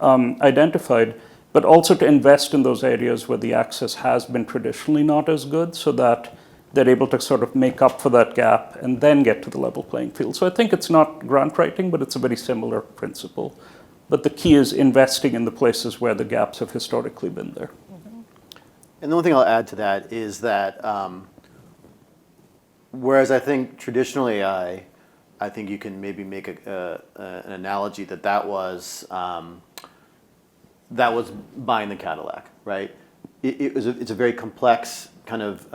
identified, but also to invest in those areas where the access has been traditionally not as good so that they're able to sort of make up for that gap and then get to the level playing field. So I think it's not grant writing, but it's a very similar principle. But the key is investing in the places where the gaps have historically been there. And the only thing I'll add to that is that whereas I think traditional AI, I think you can maybe make an analogy that was buying the Cadillac, right? It's a very complex kind of,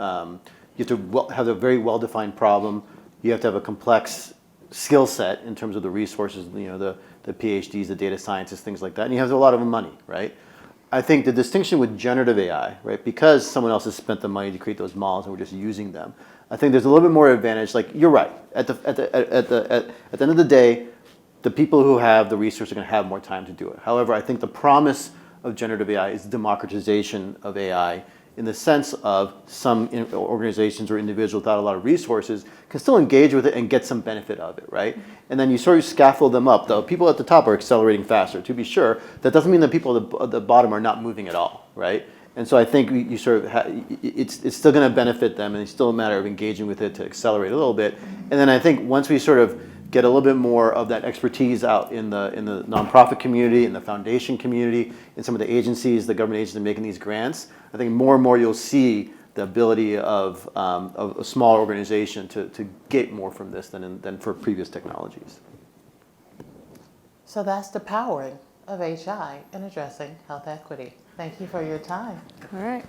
you have to have a very well-defined problem. You have to have a complex skill set in terms of the resources, the PhDs, the data scientists, things like that. And you have a lot of money, right? I think the distinction with generative AI, right, because someone else has spent the money to create those models and we're just using them, I think there's a little bit more advantage. Like, you're right. At the end of the day, the people who have the resources are going to have more time to do it. However, I think the promise of generative AI is democratization of AI in the sense of some organizations or individuals without a lot of resources can still engage with it and get some benefit of it, right? And then you sort of scaffold them up. The people at the top are accelerating faster, to be sure. That doesn't mean that people at the bottom are not moving at all, right? And so I think you sort of it's still going to benefit them, and it's still a matter of engaging with it to accelerate a little bit. And then I think once we sort of get a little bit more of that expertise out in the nonprofit community, in the foundation community, in some of the agencies, the government agencies making these grants, I think more and more you'll see the ability of a small organization to get more from this than for previous technologies. So that's the powering of HEiA in addressing health equity. Thank you for your time. All right.